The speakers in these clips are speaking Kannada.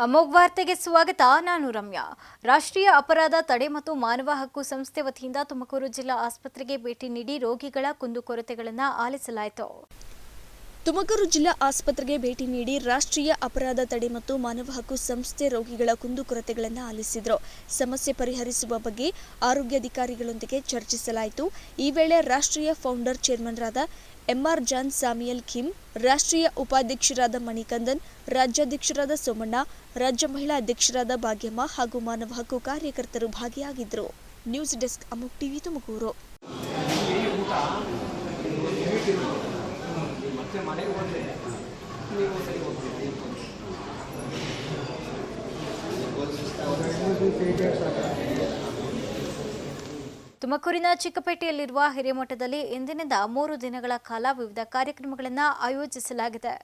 ಅಮೋಘ್ ವಾರ್ತೆಗೆ ಸ್ವಾಗತ. ನಾನು ರಮ್ಯಾ. ರಾಷ್ಟ್ರೀಯ ಅಪರಾಧ ತಡೆ ಮತ್ತು ಮಾನವ ಹಕ್ಕು ಸಂಸ್ಥೆ ವತಿಯಿಂದ ತುಮಕೂರು ಜಿಲ್ಲಾ ಆಸ್ಪತ್ರೆಗೆ ಭೇಟಿ ನೀಡಿ ರೋಗಿಗಳ ಕುಂದುಕೊರತೆಗಳನ್ನು ಆಲಿಸಲಾಯಿತು. ತುಮಕೂರು ಜಿಲ್ಲಾ ಆಸ್ಪತ್ರೆಗೆ ಭೇಟಿ ನೀಡಿ ರಾಷ್ಟ್ರೀಯ ಅಪರಾಧ ತಡೆ ಮತ್ತು ಮಾನವ ಹಕ್ಕು ಸಂಸ್ಥೆ ರೋಗಿಗಳ ಕುಂದುಕೊರತೆಗಳನ್ನು ಆಲಿಸಿದರು. ಸಮಸ್ಯೆ ಪರಿಹರಿಸುವ ಬಗ್ಗೆ ಆರೋಗ್ಯಾಧಿಕಾರಿಗಳೊಂದಿಗೆ ಚರ್ಚಿಸಲಾಯಿತು. ಈ ವೇಳೆ ರಾಷ್ಟ್ರೀಯ ಫೌಂಡರ್ ಚೇರ್ಮನ್ರಾದ ಎಂಆರ್ ಜಾನ್ ಸಾಮಿಯಲ್ ಖಿಮ್, ರಾಷ್ಟ್ರೀಯ ಉಪಾಧ್ಯಕ್ಷರಾದ ಮಣಿಕಂದನ್, ರಾಜ್ಯಾಧ್ಯಕ್ಷರಾದ ಸೋಮಣ್ಣ, ರಾಜ್ಯ ಮಹಿಳಾ ಅಧ್ಯಕ್ಷರಾದ ಭಾಗ್ಯಮ್ಮ ಹಾಗೂ ಮಾನವ ಹಕ್ಕು ಕಾರ್ಯಕರ್ತರು ಭಾಗಿಯಾಗಿದ್ದರು. News desk Amogh TV Tumakuru. ತುಮಕೂರಿನ ಚಿಕ್ಕಪೇಟೆಯಲ್ಲಿರುವ ಹಿರೇಮಠದಲ್ಲಿ ಇಂದಿನಿಂದ 3 ದಿನಗಳ ಕಾಲ ವಿವಿಧ ಕಾರ್ಯಕ್ರಮಗಳನ್ನು ಆಯೋಜಿಸಲಾಗಿದೆ.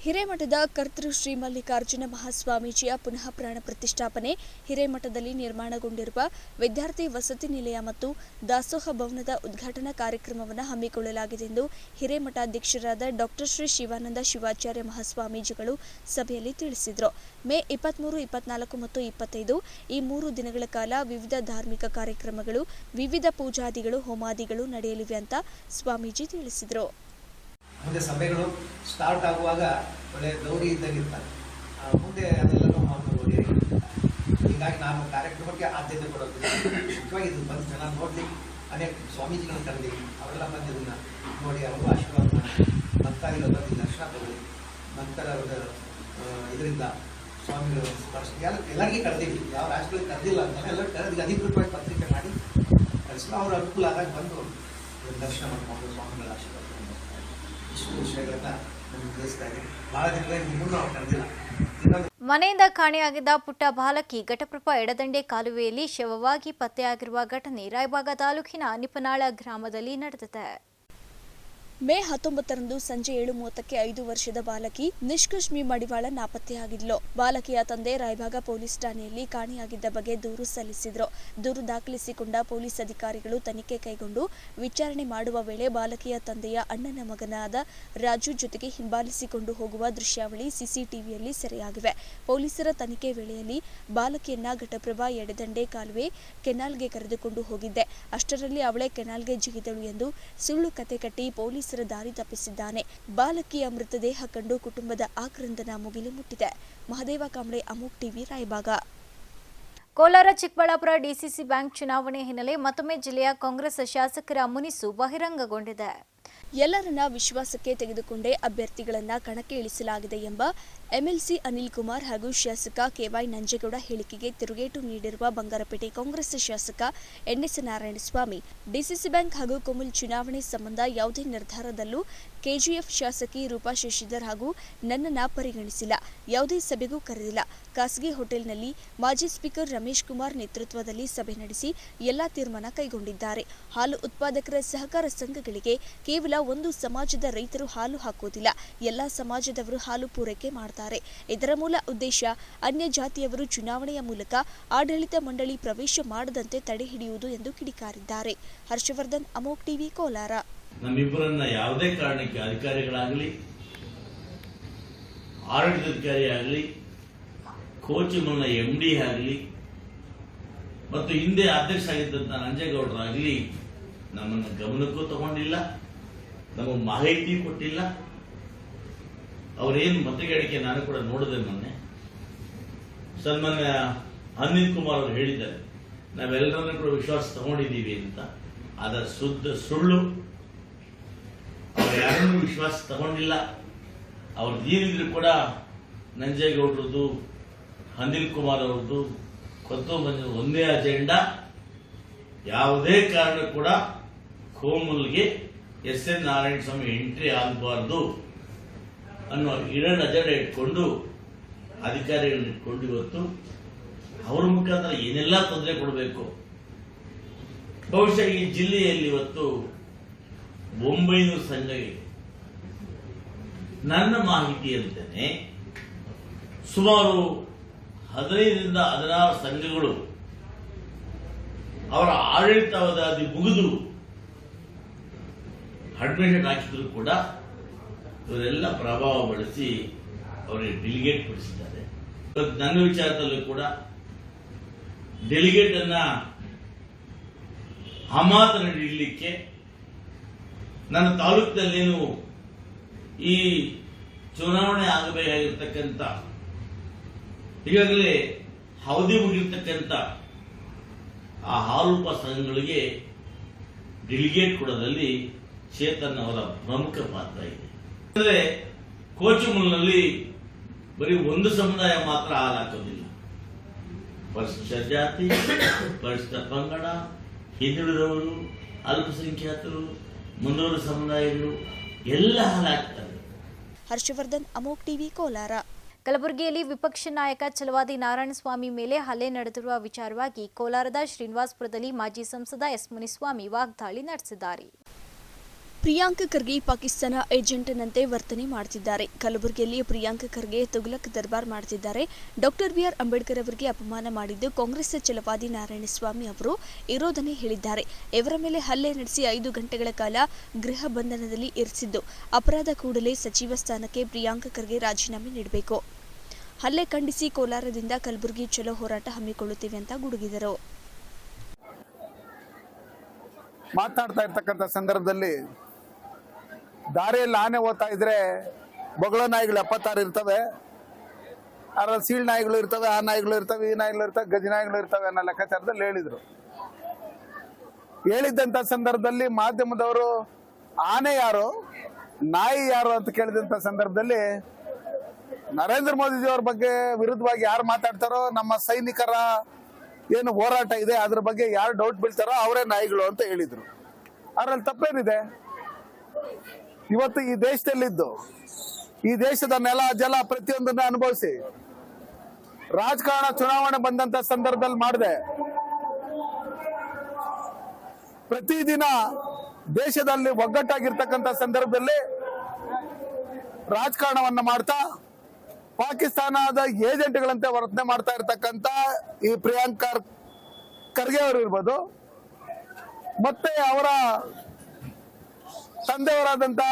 ಹಿರೇಮಠದ ಕರ್ತೃ ಶ್ರೀ ಮಲ್ಲಿಕಾರ್ಜುನ ಮಹಾಸ್ವಾಮೀಜಿಯ ಪುನಃ ಪ್ರಾಣ ಪ್ರತಿಷ್ಠಾಪನೆ, ಹಿರೇಮಠದಲ್ಲಿ ನಿರ್ಮಾಣಗೊಂಡಿರುವ ವಿದ್ಯಾರ್ಥಿ ವಸತಿ ನಿಲಯ ಮತ್ತು ದಾಸೋಹ ಭವನದ ಉದ್ಘಾಟನಾ ಕಾರ್ಯಕ್ರಮವನ್ನು ಹಮ್ಮಿಕೊಳ್ಳಲಾಗಿದೆ ಎಂದು ಹಿರೇಮಠಾಧ್ಯಕ್ಷರಾದ ಡಾ ಶ್ರೀ ಶಿವಾನಂದ ಶಿವಾಚಾರ್ಯ ಮಹಾಸ್ವಾಮೀಜಿಗಳು ಸಭೆಯಲ್ಲಿ ತಿಳಿಸಿದರು. ಮೇ 23, 24 ಮತ್ತು 25 ಈ 3 ದಿನಗಳ ಕಾಲ ವಿವಿಧ ಧಾರ್ಮಿಕ ಕಾರ್ಯಕ್ರಮಗಳು, ವಿವಿಧ ಪೂಜಾದಿಗಳು, ಹೋಮಾದಿಗಳು ನಡೆಯಲಿವೆ ಅಂತ ಸ್ವಾಮೀಜಿ ತಿಳಿಸಿದರು. ಮುಂದೆ ಸಭೆಗಳು ಸ್ಟಾರ್ಟ್ ಆಗುವಾಗ ಒಳ್ಳೆ ಗೌರಿ ಇದ್ದಾಗಿರ್ತಾರೆ, ಮುಂದೆ ಅದೆಲ್ಲನೂ ನೋಡಿ. ಹೀಗಾಗಿ ನಾನು ಕಾರ್ಯಕ್ರಮಕ್ಕೆ ಆದ್ಯತೆ ಕೊಡೋದಿಲ್ಲ. ಮುಖ್ಯವಾಗಿ ಇದು ಬಂದು ಜನ ನೋಡಲಿ, ಅನೇಕ ಸ್ವಾಮೀಜಿಗಳು ಕರೆದಿ ಅವರೆಲ್ಲ ಬಂದು ಇದನ್ನು ನೋಡಿ ಅವರು ಆಶೀರ್ವಾದ ಮಾಡಿ ಭಕ್ತಾದಿಗಳು ಬಂದು ದರ್ಶನ ತಗೊಳ್ಳಿ. ನಂತರ ಇದರಿಂದ ಸ್ವಾಮಿಗಳು ಎಲ್ಲರಿಗೂ ಕರೆದೀವಿ, ಯಾವ ರಾಷ್ಟ್ರಗಳಿಗೆ ಕರೆದಿಲ್ಲ ಅಂತ ಎಲ್ಲರೂ ಕರೆದಿ ಅಧಿಕೃತವಾಗಿ ಪತ್ರಿಕೆ ಮಾಡಿ ಕಳಿಸಿಲ್ಲ. ಅವರು ಅನುಕೂಲ ಆದಾಗ ಬಂದು ದರ್ಶನ ಮಾಡ್ಕೊಂಡು ಸ್ವಾಮಿಗಳ ಆಶೀರ್ವಾದ ಮನೆಯಿಂದ ಕಾಣೆಯಾಗಿದ್ದ ಪುಟ್ಟ ಬಾಲಕಿ ಘಟಪ್ರಭಾ ಎಡದಂಡೆ ಕಾಲುವೆಯಲ್ಲಿ ಶವವಾಗಿ ಪತ್ತೆಯಾಗಿರುವ ಘಟನೆ ರಾಯಬಾಗ ತಾಲೂಕಿನ ನಿಪನಾಳ ಗ್ರಾಮದಲ್ಲಿ ನಡೆದಿದೆ. ಮೇ 19ರಂದು ಸಂಜೆ 7:30ಕ್ಕೆ 5 ವರ್ಷದ ಬಾಲಕಿ ನಿಷ್ಕಶ್ಮಿ ಮಡಿವಾಳ ನಾಪತ್ತೆಯಾಗಿದ್ಲು. ಬಾಲಕಿಯ ತಂದೆ ರಾಯಬಾಗ ಪೊಲೀಸ್ ಠಾಣೆಯಲ್ಲಿ ಕಾಣೆಯಾಗಿದ್ದ ಬಗ್ಗೆ ದೂರು ಸಲ್ಲಿಸಿದ್ರು. ದೂರು ದಾಖಲಿಸಿಕೊಂಡ ಪೊಲೀಸ್ ಅಧಿಕಾರಿಗಳು ತನಿಖೆ ಕೈಗೊಂಡು ವಿಚಾರಣೆ ಮಾಡುವ ವೇಳೆ ಬಾಲಕಿಯ ತಂದೆಯ ಅಣ್ಣನ ಮಗನಾದ ರಾಜು ಜೊತೆಗೆ ಹಿಂಬಾಲಿಸಿಕೊಂಡು ಹೋಗುವ ದೃಶ್ಯಾವಳಿ ಸಿಸಿಟಿವಿಯಲ್ಲಿ ಸೆರೆಯಾಗಿವೆ. ಪೊಲೀಸರ ತನಿಖೆ ವೇಳೆಯಲ್ಲಿ ಬಾಲಕಿಯನ್ನ ಘಟಪ್ರಭಾ ಎಡದಂಡೆ ಕಾಲುವೆ ಕೆನಾಲ್ಗೆ ಕರೆದುಕೊಂಡು ಹೋಗಿದ್ದೆ, ಅಷ್ಟರಲ್ಲಿ ಅವಳೇ ಕೆನಾಲ್ಗೆ ಜಿಗಿದಳು ಎಂದು ಸುಳ್ಳು ಕತೆ ಕಟ್ಟಿ ಪೊಲೀಸರ ದಾರಿ ತಪ್ಪಿಸಿದ್ದಾನೆ. ಬಾಲಕಿಯ ಮೃತದೇಹ ಕಂಡು ಕುಟುಂಬದ ಆಕ್ರಂದನ ಮುಗಿಲು ಮುಟ್ಟಿದೆ. Mahadeva Kamble, Amogh TV, Raybag. Kolar Chikkaballapur DCC bank ಚುನಾವಣೆ ಹಿನ್ನೆಲೆ ಮತ್ತೊಮ್ಮೆ ಜಿಲ್ಲೆಯ ಕಾಂಗ್ರೆಸ್ ಶಾಸಕರ ಮುನಿಸು ಬಹಿರಂಗಗೊಂಡಿದೆ. ಎಲ್ಲರನ್ನ ವಿಶ್ವಾಸಕ್ಕೆ ತೆಗೆದುಕೊಂಡೇ ಅಭ್ಯರ್ಥಿಗಳನ್ನ ಕಣಕ್ಕೆ ಇಳಿಸಲಾಗಿದೆ ಎಂಬ ಎಂಎಲ್ಸಿ ಅನಿಲ್ ಕುಮಾರ್ ಹಾಗೂ ಶಾಸಕ ಕೆವೈ ನಂಜೇಗೌಡ ಹೇಳಿಕೆಗೆ ತಿರುಗೇಟು ನೀಡಿರುವ ಬಂಗಾರಪೇಟೆ ಕಾಂಗ್ರೆಸ್ ಶಾಸಕ ಎನ್ಎಸ್ ನಾರಾಯಣಸ್ವಾಮಿ, ಡಿಸಿಸಿ ಬ್ಯಾಂಕ್ ಹಾಗೂ ಕೊಮುಲ್ ಚುನಾವಣೆ ಸಂಬಂಧ ಯಾವುದೇ ನಿರ್ಧಾರದಲ್ಲೂ ಕೆಜಿಎಫ್ ಶಾಸಕಿ ರೂಪಾ ಶಶಿಧರ್ ಹಾಗೂ ನನ್ನನ್ನ ಪರಿಗಣಿಸಿಲ್ಲ, ಯಾವುದೇ ಸಭೆಗೂ ಕರೆದಿಲ್ಲ. ಖಾಸಗಿ ಹೋಟೆಲ್ನಲ್ಲಿ ಮಾಜಿ ಸ್ಪೀಕರ್ ರಮೇಶ್ ಕುಮಾರ್ ನೇತೃತ್ವದಲ್ಲಿ ಸಭೆ ನಡೆಸಿ ಎಲ್ಲಾ ತೀರ್ಮಾನ ಕೈಗೊಂಡಿದ್ದಾರೆ. ಹಾಲು ಉತ್ಪಾದಕರ ಸಹಕಾರ ಸಂಘಗಳಿಗೆ ಕೇವಲ ಒಂದು ಸಮಾಜದ ರೈತರು ಹಾಲು ಹಾಕುವುದಿಲ್ಲ, ಎಲ್ಲಾ ಸಮಾಜದವರು ಹಾಲು ಪೂರೈಕೆ ಮಾಡ್ತಾರೆ. ಇದರ ಮೂಲ ಉದ್ದೇಶ ಅನ್ಯ ಜಾತಿಯವರು ಚುನಾವಣೆಯ ಮೂಲಕ ಆಡಳಿತ ಮಂಡಳಿ ಪ್ರವೇಶ ಮಾಡದಂತೆ ತಡೆ ಹಿಡಿಯುವುದು ಎಂದು ಕಿಡಿಕಾರಿದ್ದಾರೆ. ಹರ್ಷವರ್ಧನ್, ಅಮೋಘ್ ಟಿವಿ, ಕೋಲಾರ. ನಮ್ಮಿಬ್ಬರನ್ನ ಯಾವುದೇ ಕಾರಣಕ್ಕೆ ಅಧಿಕಾರಿಗಳಾಗಲಿ, ಆಡಳಿತಾಧಿಕಾರಿ ಆಗಲಿ, ಕೋಚಿಮನ್ನ MD ಆಗಲಿ ಮತ್ತು ಹಿಂದೆ ಅಧ್ಯಕ್ಷ ಆಗಿದ್ದಂತ ನಂಜೇಗೌಡರಾಗಲಿ ನಮ್ಮನ್ನು ಗಮನಕ್ಕೂ ತಗೊಂಡಿಲ್ಲ, ನಮಗೆ ಮಾಹಿತಿ ಕೊಟ್ಟಿಲ್ಲ. ಅವರೇನು ಮತಗೇಳಿಕೆ ನಾನು ಕೂಡ ನೋಡಿದೆ ಮೊನ್ನೆ. ಸನ್ಮಾನ್ಯ ಅನಿಲ್ ಕುಮಾರ್ ಅವರು ಹೇಳಿದ್ದಾರೆ, ನಾವೆಲ್ಲರನ್ನೂ ಕೂಡ ವಿಶ್ವಾಸ ತಗೊಂಡಿದ್ದೀವಿ ಅಂತ. ಅದರ ಶುದ್ಧ ಸುಳ್ಳು. ಅವರು ಯಾರನ್ನೂ ವಿಶ್ವಾಸ ತಗೊಂಡಿಲ್ಲ. ಅವ್ರದ್ದು ಏನಿದ್ರು ಕೂಡ ನಂಜೇಗೌಡರದ್ದು, ಅನಿಲ್ ಕುಮಾರ್ ಅವ್ರದ್ದು ಒಂದೇ ಅಜೆಂಡಾ. ಯಾವುದೇ ಕಾರಣ ಕೂಡ ಕೋಮುಲ್ಗೆ SN ನಾರಾಯಣಸ್ವಾಮಿ ಎಂಟ್ರಿ ಆಗಬಾರ್ದು ಅನ್ನೋ ಇಡನ್ ಅಜೆಂಡಾ ಇಟ್ಕೊಂಡು ಅಧಿಕಾರಿಗಳನ್ನ ಇಟ್ಕೊಂಡು ಇವತ್ತು ಅವ್ರ ಮುಖಾಂತರ ಏನೆಲ್ಲ ತೊಂದರೆ ಕೊಡಬೇಕು. ಬಹುಶಃ ಈ ಜಿಲ್ಲೆಯಲ್ಲಿ ಇವತ್ತು 900 ಸಂಘಗಳಿಗೆ ನನ್ನ ಮಾಹಿತಿಯಂತೆಯೇ ಸುಮಾರು 15ರಿಂದ 16 ಸಂಘಗಳು ಅವರ ಆಡಳಿತಾವಧಿ ಮುಗಿದು ಅಡ್ಮಿಷನ್ ಹಾಕಿದ್ರು ಕೂಡ ಇವರೆಲ್ಲ ಪ್ರಭಾವ ಬಳಸಿ ಅವರಿಗೆ ಡಿಲಿಗೇಟ್ ಪಡಿಸಿದ್ದಾರೆ. ನನ್ನ ವಿಚಾರದಲ್ಲೂ ಕೂಡ ಡೆಲಿಗೇಟ್ ಅನ್ನ ಅಮಾತ ನೀಡಲಿಕ್ಕೆ ನನ್ನ ತಾಲೂಕಿನಲ್ಲೇನು ಈ ಚುನಾವಣೆ ಆಗಬೇಕಾಗಿರ್ತಕ್ಕಂಥ ಈಗಾಗಲೇ ಅವಧಿ ಮುಗಿರ್ತಕ್ಕಂಥ ಆ ಹಾಲೂಪ ಸಂಘಗಳಿಗೆ ಡೆಲಿಗೇಟ್ ಕೊಡೋದ್ರಲ್ಲಿ ಚೇತನ್ ಅವರ ಪ್ರಮುಖ ಪಾತ್ರ ಇದೆ. ಅಂದರೆ ಕೋಚುಮಲ್ನಲ್ಲಿ ಬರೀ ಒಂದು ಸಮುದಾಯ ಮಾತ್ರ ಹಾಲು ಹಾಕೋದಿಲ್ಲ. ಪರಿಶಿಷ್ಟ ಜಾತಿ, ಪರಿಶಿಷ್ಟ ಪಂಗಡ, ಹಿಂದುಳಿದವರು, ಅಲ್ಪಸಂಖ್ಯಾತರು, ಮುಂದುವರೆದ ಸಮುದಾಯಗಳು ಎಲ್ಲ ಹಾಲು ಹಾಕ್ತಾರೆ. ಹರ್ಷವರ್ಧನ್, ಅಮೋಕ್ ಟಿವಿ, ಕೋಲಾರ. ಕಲಬುರಗಿಯಲ್ಲಿ ವಿಪಕ್ಷ ನಾಯಕ ಛಲವಾದಿ ನಾರಾಯಣಸ್ವಾಮಿ ಮೇಲೆ ಹಲ್ಲೆ ನಡೆದಿರುವ ವಿಚಾರವಾಗಿ ಕೋಲಾರದ ಶ್ರೀನಿವಾಸಪುರದಲ್ಲಿ ಮಾಜಿ ಸಂಸದ ಎಸ್ ಮುನಿಸ್ವಾಮಿ ವಾಗ್ದಾಳಿ ನಡೆಸಿದ್ದಾರೆ. ಪ್ರಿಯಾಂಕ್ ಖರ್ಗೆ ಪಾಕಿಸ್ತಾನ ಏಜೆಂಟ್ನಂತೆ ವರ್ತನೆ ಮಾಡುತ್ತಿದ್ದಾರೆ. ಕಲಬುರಗಿಯಲ್ಲಿ ಪ್ರಿಯಾಂಕ್ ಖರ್ಗೆ ತುಘಲಕ್ ದರ್ಬಾರ್ ಮಾಡುತ್ತಿದ್ದಾರೆ. ಡಾಕ್ಟರ್ ಬಿಆರ್ ಅಂಬೇಡ್ಕರ್ ಅವರಿಗೆ ಅಪಮಾನ ಮಾಡಿದ್ದು ಕಾಂಗ್ರೆಸ್ ಛಲವಾದಿ ನಾರಾಯಣಸ್ವಾಮಿ ಅವರು ಇರೋದನ್ನೇ ಹೇಳಿದ್ದಾರೆ. ಇವರ ಮೇಲೆ ಹಲ್ಲೆ ನಡೆಸಿ 5 ಗಂಟೆಗಳ ಕಾಲ ಗೃಹ ಬಂಧನದಲ್ಲಿ ಇರಿಸಿದ್ದು ಅಪರಾಧ. ಕೂಡಲೇ ಸಚಿವ ಸ್ಥಾನಕ್ಕೆ ಪ್ರಿಯಾಂಕ್ ಖರ್ಗೆ ರಾಜೀನಾಮೆ ನೀಡಬೇಕು. ಹಲ್ಲೆ ಖಂಡಿಸಿ ಕೋಲಾರದಿಂದ ಕಲಬುರಗಿ ಚಲೋ ಹೋರಾಟ ಹಮ್ಮಿಕೊಳ್ಳುತ್ತೇವೆ ಅಂತ ಗುಡುಗಿದರು. ಮಾತನಾಡ್ತಾ ಇರ್ತಕ್ಕಂಥ ಸಂದರ್ಭದಲ್ಲಿ ದಾರಿಯಲ್ಲಿ ಆನೆ ಓದ್ತಾ ಇದ್ರೆ ಬೊಗಳ ನಾಯಿಗಳು 76 ಇರ್ತವೆ, ಅದ್ರಲ್ಲಿ ಸೀಳ್ ನಾಯಿಗಳು ಇರ್ತವೆ, ಆ ನಾಯಿಗಳು ಇರ್ತವೆ, ಈ ನಾಯಿಗಳು ಇರ್ತವೆ, ಗಜ ನಾಯಿಗಳು ಇರ್ತವೆ ಅನ್ನೋ ಲೆಕ್ಕಾಚಾರದಲ್ಲಿ ಹೇಳಿದ್ರು. ಹೇಳಿದ್ದಂತ ಸಂದರ್ಭದಲ್ಲಿ ಮಾಧ್ಯಮದವರು ಆನೆ ಯಾರು, ನಾಯಿ ಯಾರು ಅಂತ ಕೇಳಿದಂತ ಸಂದರ್ಭದಲ್ಲಿ ನರೇಂದ್ರ ಮೋದಿಜಿಯವರ ಬಗ್ಗೆ ವಿರುದ್ಧವಾಗಿ ಯಾರು ಮಾತಾಡ್ತಾರೋ, ನಮ್ಮ ಸೈನಿಕರ ಏನು ಹೋರಾಟ ಇದೆ ಅದ್ರ ಬಗ್ಗೆ ಯಾರು ಡೌಟ್ ಬೀಳ್ತಾರೋ ಅವರೇ ನಾಯಿಗಳು ಅಂತ ಹೇಳಿದ್ರು. ಅದ್ರಲ್ಲಿ ತಪ್ಪೇನಿದೆ? ಇವತ್ತು ಈ ದೇಶದಲ್ಲಿದ್ದು ಈ ದೇಶದ ನೆಲ ಜಲ ಪ್ರತಿಯೊಂದನ್ನ ಅನುಭವಿಸಿ ರಾಜಕಾರಣ ಚುನಾವಣೆ ಬಂದಂತ ಸಂದರ್ಭದಲ್ಲಿ ಮಾಡಿದೆ. ಪ್ರತಿದಿನ ದೇಶದಲ್ಲಿ ಒಗ್ಗಟ್ಟಾಗಿರ್ತಕ್ಕಂಥ ಸಂದರ್ಭದಲ್ಲಿ ರಾಜಕಾರಣವನ್ನ ಮಾಡ್ತಾ ಪಾಕಿಸ್ತಾನದ ಏಜೆಂಟ್ಗಳಂತೆ ವರ್ತನೆ ಮಾಡ್ತಾ ಇರ್ತಕ್ಕಂಥ ಈ ಪ್ರಿಯಾಂಕ್ ಖರ್ಗೆ ಅವರು ಇರ್ಬೋದು, ಮತ್ತೆ ಅವರ ತಂದೆಯವರಾದಂತ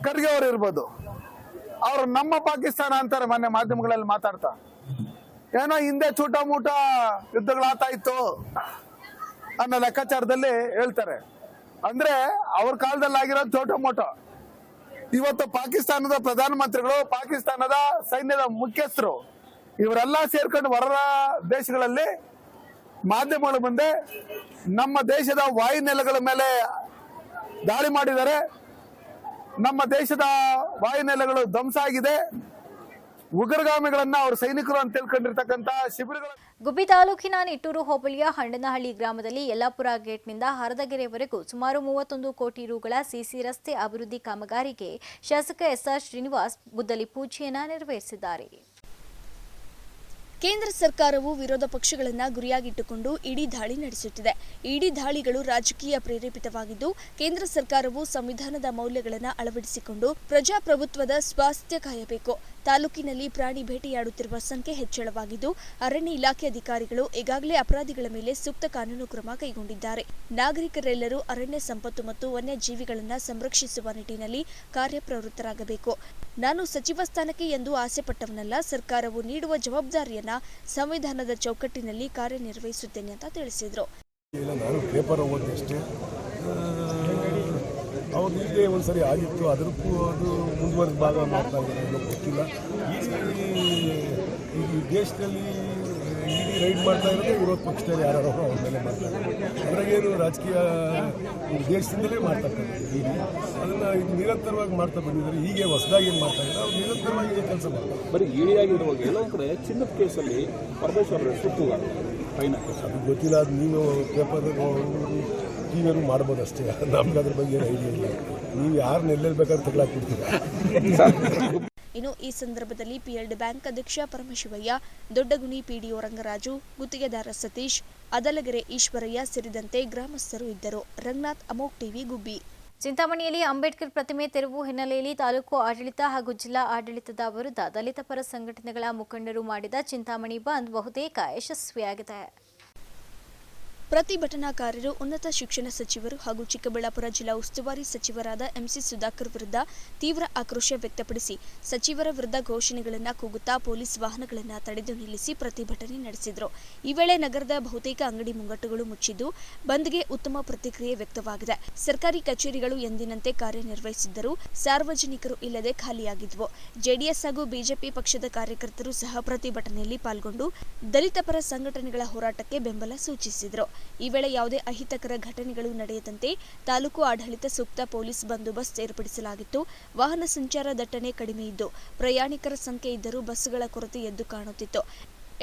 ಖರ್ಗೆ ಅವರು ಇರ್ಬೋದು, ಅವರು ನಮ್ಮ ಪಾಕಿಸ್ತಾನ ಅಂತಾರೆ. ಮೊನ್ನೆ ಮಾಧ್ಯಮಗಳಲ್ಲಿ ಮಾತಾಡ್ತಾ ಏನೋ ಹಿಂದೆ ಚೂಟ ಮೂಟ ಯುದ್ಧಗಳಾಗ್ತಾ ಇತ್ತು ಅನ್ನೋ ಲೆಕ್ಕಾಚಾರದಲ್ಲಿ ಹೇಳ್ತಾರೆ. ಅಂದ್ರೆ ಅವ್ರ ಕಾಲದಲ್ಲಿ ಆಗಿರೋದು ಚೋಟ ಮೋಟೋ. ಇವತ್ತು ಪಾಕಿಸ್ತಾನದ ಪ್ರಧಾನಮಂತ್ರಿಗಳು, ಪಾಕಿಸ್ತಾನದ ಸೈನ್ಯದ ಮುಖ್ಯಸ್ಥರು ಇವರೆಲ್ಲ ಸೇರ್ಕೊಂಡು ಹೊರ ದೇಶಗಳಲ್ಲಿ ಮಾಧ್ಯಮಗಳ ಮುಂದೆ ನಮ್ಮ ದೇಶದ ವಾಯುನೆಲೆಗಳ ಮೇಲೆ ದಾಳಿ ಮಾಡಿದ್ದಾರೆ. ನಮ್ಮ ದೇಶದ ವಾಯುನೆಲೆಗಳು ಧ್ವಂಸ ಆಗಿದೆ. ಉಗ್ರಗಾಮಿಗಳನ್ನ ಅವ್ರ ಸೈನಿಕರು ಅಂತ ತಿಳ್ಕೊಂಡಿರ್ತಕ್ಕಂಥ ಶಿಬಿರಗಳು. ಗುಬ್ಬಿ ತಾಲೂಕಿನ ನಿಟ್ಟೂರು ಹೋಬಳಿಯ ಹಂಡನಹಳ್ಳಿ ಗ್ರಾಮದಲ್ಲಿ ಯಲ್ಲಾಪುರ ಗೇಟ್ನಿಂದ ಹರದಗೆರೆವರೆಗೂ ಸುಮಾರು 31 ಕೋಟಿ ರುಗಳ ಸಿಸಿ ರಸ್ತೆ ಅಭಿವೃದ್ಧಿ ಕಾಮಗಾರಿಗೆ ಶಾಸಕ ಎಸ್ಆರ್ ಶ್ರೀನಿವಾಸ್ ಗುದ್ದಲಿ ಪೂಜೆಯನ್ನ ನೆರವೇರಿಸಿದ್ದಾರೆ. ಕೇಂದ್ರ ಸರ್ಕಾರವು ವಿರೋಧ ಪಕ್ಷಗಳನ್ನು ಗುರಿಯಾಗಿಟ್ಟುಕೊಂಡು ಇಡೀ ದಾಳಿ ನಡೆಸುತ್ತಿದೆ. ಇಡೀ ದಾಳಿಗಳು ರಾಜಕೀಯ ಪ್ರೇರೇಪಿತವಾಗಿದ್ದು, ಕೇಂದ್ರ ಸರ್ಕಾರವು ಸಂವಿಧಾನದ ಮೌಲ್ಯಗಳನ್ನು ಅಳವಡಿಸಿಕೊಂಡು ಪ್ರಜಾಪ್ರಭುತ್ವದ ಸ್ವಾಸ್ಥ್ಯ ಕಾಯಬೇಕು. ತಾಲೂಕಿನಲ್ಲಿ ಪ್ರಾಣಿ ಬೇಟೆಯಾಡುತ್ತಿರುವ ಸಂಖ್ಯೆ ಹೆಚ್ಚಳವಾಗಿದ್ದು, ಅರಣ್ಯ ಇಲಾಖೆ ಅಧಿಕಾರಿಗಳು ಈಗಾಗಲೇ ಅಪರಾಧಿಗಳ ಮೇಲೆ ಸೂಕ್ತ ಕಾನೂನು ಕ್ರಮ ಕೈಗೊಂಡಿದ್ದಾರೆ. ನಾಗರಿಕರೆಲ್ಲರೂ ಅರಣ್ಯ ಸಂಪತ್ತು ಮತ್ತು ವನ್ಯಜೀವಿಗಳನ್ನು ಸಂರಕ್ಷಿಸುವ ನಿಟ್ಟಿನಲ್ಲಿ ಕಾರ್ಯಪ್ರವೃತ್ತರಾಗಬೇಕು. ನಾನು ಸಚಿವ ಸ್ಥಾನಕ್ಕೆ ಎಂದು ಆಸೆಪಟ್ಟವನಲ್ಲ. ಸರ್ಕಾರವು ನೀಡುವ ಜವಾಬ್ದಾರಿಯನ್ನ ಸಂವಿಧಾನದ ಚೌಕಟ್ಟಿನಲ್ಲಿ ಕಾರ್ಯನಿರ್ವಹಿಸುತ್ತೇನೆ ಅಂತ ತಿಳಿಸಿದರು. ನಾನು ಪೇಪರ್ ಓದಿದೆ ಅಷ್ಟೇ. ಅವ್ರು ಇಲ್ಲದೆ ಒಂದ್ಸರಿ ಆಗಿತ್ತು, ಅದಕ್ಕೂ ಅದು ಮುಂದುವರೆದ ಭಾಗ ಮಾಡ್ತಾ ಇದ್ದಾರೆ, ಗೊತ್ತಿಲ್ಲ. ಈ ದೇಶದಲ್ಲಿ ಇಡೀ ರೈಡ್ ಮಾಡ್ತಾ ಇರೋದೇ ವಿರೋಧ ಪಕ್ಷದಲ್ಲಿ ಯಾರು ಅವ್ರ ಮೇಲೆ ಮಾಡ್ತಾ ಇದ್ದಾರೆ. ಅದ್ರಾಗೇನು ರಾಜಕೀಯ ದೇಶದಿಂದಲೇ ಮಾಡ್ತಾ ಇರ್ತಾರೆ. ಅದನ್ನು ಇದು ನಿರಂತರವಾಗಿ ಮಾಡ್ತಾ ಬಂದಿದ್ದಾರೆ. ಹೀಗೆ ಹೊಸದಾಗಿ ಏನು ಮಾಡ್ತಾ ಇದ್ದಾರೆ, ಅವ್ರು ನಿರಂತರವಾಗಿ ಕೆಲಸ ಮಾಡ್ತಾರೆ. ಬರೀ ಇಳಿಯಾಗಿರುವಾಗ ಎಲ್ಲೋ ಕಡೆ ಚಿನ್ನದ ಕೇಸಲ್ಲಿ ಪರಮೇಶ್ವರ ಸುತ್ತು ಫೈನ್ ಅದು ಗೊತ್ತಿಲ್ಲ. ಅದು ನೀವು ಪೇಪರ್ ಟಿವಿಯನ್ನು ಮಾಡ್ಬೋದು ಅಷ್ಟೇ. ನಮ್ಗೆ ಅದ್ರ ಬಗ್ಗೆ ಏನು ಐಡಿಯಾ ಇಲ್ಲ. ನೀವು ಯಾರನ್ನ ಎಲ್ಲೆಲ್ಲಿ ಬೇಕಾದ್ರೆ ತಗೊಳಾಕ್ಬಿಡ್ತೀರಾ. ಇನ್ನು ಈ ಸಂದರ್ಭದಲ್ಲಿ ಪಿಎಲ್ಡಿ ಬ್ಯಾಂಕ್ ಅಧ್ಯಕ್ಷ ಪರಮಶಿವಯ್ಯ, ದೊಡ್ಡಗುಣಿ ಪಿಡಿಒ ರಂಗರಾಜು, ಗುತ್ತಿಗೆದಾರ ಸತೀಶ್, ಅದಲಗೆರೆ ಈಶ್ವರಯ್ಯ ಸೇರಿದಂತೆ ಗ್ರಾಮಸ್ಥರು ಇದ್ದರು. ರಂಗನಾಥ್, ಅಮೋಕ್ ಟಿವಿ, ಗುಬ್ಬಿ. ಚಿಂತಾಮಣಿಯಲ್ಲಿ ಅಂಬೇಡ್ಕರ್ ಪ್ರತಿಮೆ ತೆರವು ಹಿನ್ನೆಲೆಯಲ್ಲಿ ತಾಲೂಕು ಆಡಳಿತ ಹಾಗೂ ಜಿಲ್ಲಾ ಆಡಳಿತದ ವಿರುದ್ಧ ದಲಿತ ಪರ ಸಂಘಟನೆಗಳ ಮುಖಂಡರು ಮಾಡಿದ ಚಿಂತಾಮಣಿ ಬಂದ್ ಬಹುತೇಕ ಯಶಸ್ವಿಯಾಗಿದೆ. ಪ್ರತಿಭಟನಾಕಾರರು ಉನ್ನತ ಶಿಕ್ಷಣ ಸಚಿವರು ಹಾಗೂ ಚಿಕ್ಕಬಳ್ಳಾಪುರ ಜಿಲ್ಲಾ ಉಸ್ತುವಾರಿ ಸಚಿವರಾದ ಎಂಸಿ ಸುಧಾಕರ್ ವಿರುದ್ಧ ತೀವ್ರ ಆಕ್ರೋಶ ವ್ಯಕ್ತಪಡಿಸಿ ಸಚಿವರ ವಿರುದ್ಧ ಘೋಷಣೆಗಳನ್ನು ಕೂಗುತ್ತಾ ಪೊಲೀಸ್ ವಾಹನಗಳನ್ನು ತಡೆದು ನಿಲ್ಲಿಸಿ ಪ್ರತಿಭಟನೆ ನಡೆಸಿದರು. ಈ ವೇಳೆ ನಗರದ ಬಹುತೇಕ ಅಂಗಡಿ ಮುಂಗಟ್ಟುಗಳು ಮುಚ್ಚಿದ್ದು ಬಂದ್ಗೆ ಉತ್ತಮ ಪ್ರತಿಕ್ರಿಯೆ ವ್ಯಕ್ತವಾಗಿದೆ. ಸರ್ಕಾರಿ ಕಚೇರಿಗಳು ಎಂದಿನಂತೆ ಕಾರ್ಯನಿರ್ವಹಿಸಿದ್ದರೂ ಸಾರ್ವಜನಿಕರು ಇಲ್ಲದೆ ಖಾಲಿಯಾಗಿದ್ವು. ಜೆಡಿಎಸ್ ಹಾಗೂ ಬಿಜೆಪಿ ಪಕ್ಷದ ಕಾರ್ಯಕರ್ತರು ಸಹ ಪ್ರತಿಭಟನೆಯಲ್ಲಿ ಪಾಲ್ಗೊಂಡು ದಲಿತ ಪರ ಸಂಘಟನೆಗಳ ಹೋರಾಟಕ್ಕೆ ಬೆಂಬಲ ಸೂಚಿಸಿದರು. ಈ ವೇಳೆ ಯಾವುದೇ ಅಹಿತಕರ ಘಟನೆಗಳು ನಡೆಯದಂತೆ ತಾಲೂಕು ಆಡಳಿತ ಸೂಕ್ತ ಪೊಲೀಸ್ ಬಂದೋಬಸ್ತ್ ಏರ್ಪಡಿಸಲಾಗಿತ್ತು. ವಾಹನ ಸಂಚಾರ ದಟ್ಟಣೆ ಕಡಿಮೆ ಇದ್ದು ಪ್ರಯಾಣಿಕರ ಸಂಖ್ಯೆ ಇದ್ದರೂ ಬಸ್ಸುಗಳ ಕೊರತೆ ಎದ್ದು ಕಾಣುತ್ತಿತ್ತು.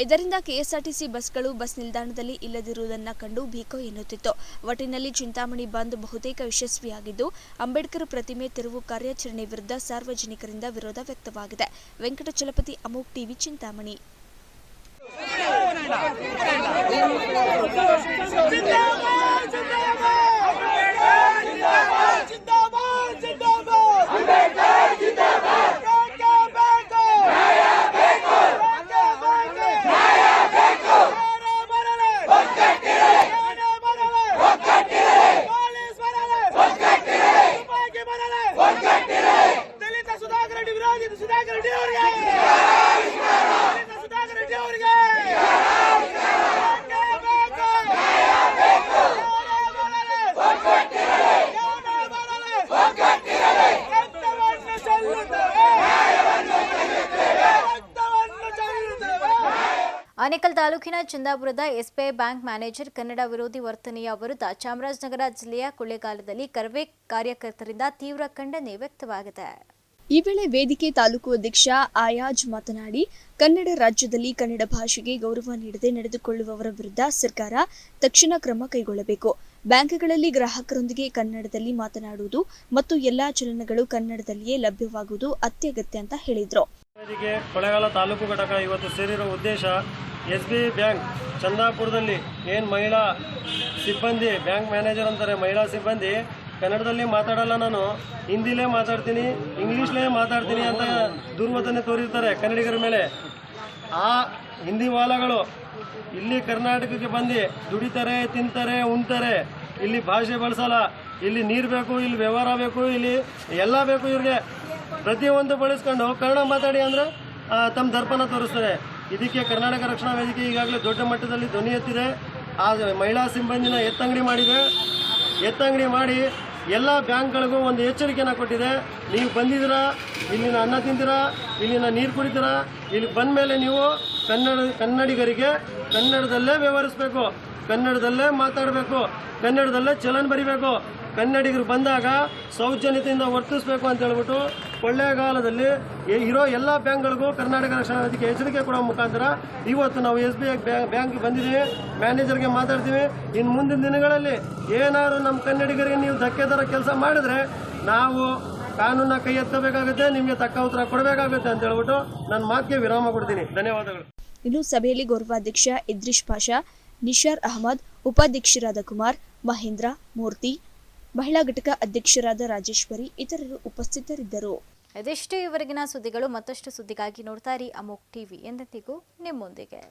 ಇದರಿಂದ ಕೆಎಸ್ಆರ್ಟಿಸಿ ಬಸ್ಗಳು ಬಸ್ ನಿಲ್ದಾಣದಲ್ಲಿ ಇಲ್ಲದಿರುವುದನ್ನು ಕಂಡು ಭೀಕೋ ಎನ್ನುತ್ತಿತ್ತು. ಒಟ್ಟಿನಲ್ಲಿ ಚಿಂತಾಮಣಿ ಬಂದ್ ಬಹುತೇಕ ಯಶಸ್ವಿಯಾಗಿದ್ದು ಅಂಬೇಡ್ಕರ್ ಪ್ರತಿಮೆ ತೆರವು ಕಾರ್ಯಾಚರಣೆ ವಿರುದ್ಧ ಸಾರ್ವಜನಿಕರಿಂದ ವಿರೋಧ ವ್ಯಕ್ತವಾಗಿದೆ. ವೆಂಕಟಚಲಪತಿ, ಅಮೋಕ್ ಟಿವಿ, ಚಿಂತಾಮಣಿ. ಆನೇಕಲ್ ತಾಲೂಕಿನ ಚಂದಾಪುರದ ಎಸ್ಬಿಐ ಬ್ಯಾಂಕ್ ಮ್ಯಾನೇಜರ್ ಕನ್ನಡ ವಿರೋಧಿ ವರ್ತನೆಯ ವಿರುದ್ಧ ಚಾಮರಾಜನಗರ ಜಿಲ್ಲೆಯ ಕೊಳ್ಳೇಗಾಲದಲ್ಲಿ ಕರವೇ ಕಾರ್ಯಕರ್ತರಿಂದ ತೀವ್ರ ಖಂಡನೆ ವ್ಯಕ್ತವಾಗಿದೆ. ಈ ವೇಳೆ ವೇದಿಕೆ ತಾಲೂಕು ಅಧ್ಯಕ್ಷ ಆಯಾಜ್ ಮಾತನಾಡಿ, ಕನ್ನಡ ರಾಜ್ಯದಲ್ಲಿ ಕನ್ನಡ ಭಾಷೆಗೆ ಗೌರವ ನೀಡದೆ ನಡೆದುಕೊಳ್ಳುವವರ ವಿರುದ್ಧ ಸರ್ಕಾರ ತಕ್ಷಣ ಕ್ರಮ ಕೈಗೊಳ್ಳಬೇಕು. ಬ್ಯಾಂಕ್ಗಳಲ್ಲಿ ಗ್ರಾಹಕರೊಂದಿಗೆ ಕನ್ನಡದಲ್ಲಿ ಮಾತನಾಡುವುದು ಮತ್ತು ಎಲ್ಲಾ ಚಲನಗಳು ಕನ್ನಡದಲ್ಲಿಯೇ ಲಭ್ಯವಾಗುವುದು ಅತ್ಯಗತ್ಯ ಅಂತ ಹೇಳಿದರು. ವೇದಿಕೆ ಕೊಳ್ಳೇಗಾಲ ತಾಲೂಕು ಘಟಕ ಇವತ್ತು ಸೇರಿರೋ ಉದ್ದೇಶ ಎಸ್ಬಿಐ ಬ್ಯಾಂಕ್ ಚಂದಾಪುರದಲ್ಲಿ ಏನು ಮಹಿಳಾ ಸಿಬ್ಬಂದಿ ಬ್ಯಾಂಕ್ ಮ್ಯಾನೇಜರ್ ಅಂತಾರೆ, ಮಹಿಳಾ ಸಿಬ್ಬಂದಿ ಕನ್ನಡದಲ್ಲಿ ಮಾತಾಡಲ್ಲ, ನಾನು ಹಿಂದಿಲೇ ಮಾತಾಡ್ತೀನಿ, ಇಂಗ್ಲೀಷ್ಲೇ ಮಾತಾಡ್ತೀನಿ ಅಂತ ದುರ್ವರ್ತನೆ ತೋರಿರ್ತಾರೆ ಕನ್ನಡಿಗರ ಮೇಲೆ. ಆ ಹಿಂದಿ ವಾಲಗಳು ಇಲ್ಲಿ ಕರ್ನಾಟಕಕ್ಕೆ ಬಂದು ದುಡಿತಾರೆ, ತಿಂತಾರೆ, ಉಣ್ತಾರೆ, ಇಲ್ಲಿ ಭಾಷೆ ಬಳಸಲ್ಲ, ಇಲ್ಲಿ ನೀರು ಬೇಕು, ಇಲ್ಲಿ ವ್ಯವಹಾರ ಬೇಕು, ಇಲ್ಲಿ ಎಲ್ಲ ಬೇಕು. ಇವ್ರಿಗೆ ಪ್ರತಿಯೊಂದು ಬಳಸ್ಕೊಂಡು ಕನ್ನಡ ಮಾತಾಡಿ ಅಂದರೆ ತಮ್ಮ ದರ್ಪಣ ತೋರಿಸ್ತಾರೆ. ಇದಕ್ಕೆ ಕರ್ನಾಟಕ ರಕ್ಷಣಾ ವೇದಿಕೆ ಈಗಾಗಲೇ ದೊಡ್ಡ ಮಟ್ಟದಲ್ಲಿ ಧ್ವನಿ ಎತ್ತಿದೆ. ಆ ಮಹಿಳಾ ಸಿಬ್ಬಂದಿನ ಎತ್ತಂಗಡಿ ಮಾಡಿದೆ. ಎತ್ತಂಗಡಿ ಮಾಡಿ ಎಲ್ಲ ಬ್ಯಾಂಕ್ಗಳಿಗೂ ಒಂದು ಎಚ್ಚರಿಕೆಯನ್ನು ಕೊಟ್ಟಿದೆ. ನೀವು ಬಂದಿದ್ದೀರಾ, ಇಲ್ಲಿನ ಅನ್ನ ತಿಂತೀರಾ, ಇಲ್ಲಿನ ನೀರು ಕುಡಿತೀರಾ, ಇಲ್ಲಿ ಬಂದ ಮೇಲೆ ನೀವು ಕನ್ನಡಿಗರಿಗೆ ಕನ್ನಡದಲ್ಲೇ ವ್ಯವಹರಿಸಬೇಕು, ಕನ್ನಡದಲ್ಲೇ ಮಾತಾಡಬೇಕು, ಕನ್ನಡದಲ್ಲೇ ಚಲನ್ ಬರಿಬೇಕು, ಕನ್ನಡಿಗರು ಬಂದಾಗ ಸೌಜನ್ಯತೆಯಿಂದ ವರ್ತಿಸಬೇಕು ಅಂತ ಹೇಳ್ಬಿಟ್ಟು ಕೊಳ್ಳೇಗಾಲದಲ್ಲಿ ಇರೋ ಎಲ್ಲ ಬ್ಯಾಂಕ್ಗಳಿಗೂ ಕರ್ನಾಟಕ ರಕ್ಷಣಾ ವೇದಿಕೆ ಎಚ್ಚರಿಕೆ ಕೊಡೋ ಮುಖಾಂತರ ಇವತ್ತು ನಾವು SBI ಬ್ಯಾಂಕ್ ಬಂದಿದ್ದೀವಿ. ಮ್ಯಾನೇಜರ್ಗೆ ಮಾತಾಡ್ತೀವಿ. ಇನ್ನು ಮುಂದಿನ ದಿನಗಳಲ್ಲಿ ಏನಾದ್ರು ನಮ್ಮ ಕನ್ನಡಿಗರಿಗೆ ನೀವು ಧಕ್ಕೆ ಥರ ಕೆಲಸ ಮಾಡಿದ್ರೆ ನಾವು ಕಾನೂನನ್ನ ಕೈ ಎತ್ತಬೇಕಾಗುತ್ತೆ, ನಿಮಗೆ ತಕ್ಕ ಉತ್ತರ ಕೊಡಬೇಕಾಗುತ್ತೆ ಅಂತ ಹೇಳ್ಬಿಟ್ಟು ನನ್ನ ಮಾತಿಗೆ ವಿರಾಮ ಕೊಡ್ತೀನಿ. ಧನ್ಯವಾದಗಳು. ಇನ್ನು ಸಭೆಯಲ್ಲಿ ಗೌರವಾಧ್ಯಕ್ಷ ಇದ್ರಿಶ್ ಪಾಷಾ, ನಿಶಾರ್ ಅಹಮದ್, ಉಪಾಧ್ಯಕ್ಷರಾದ ಕುಮಾರ್, ಮಹೇಂದ್ರ, ಮೂರ್ತಿ, ಮಹಿಳಾ ಘಟಕ ಅಧ್ಯಕ್ಷರಾದ ರಾಜೇಶ್ವರಿ ಇತರರು ಉಪಸ್ಥಿತರಿದ್ದರು. ಇದೆಷ್ಟೇ ಇವರೆಗಿನ ಸುದ್ದಿಗಳು. ಮತ್ತಷ್ಟು ಸುದ್ದಿಗಾಗಿ ನೋಡ್ತಾ ಇರಿ ಅಮೋಕ್ ಟಿವಿ. ಎಂದೆಂದಿಗೂ ನಿಮ್ಮೊಂದಿಗೆ.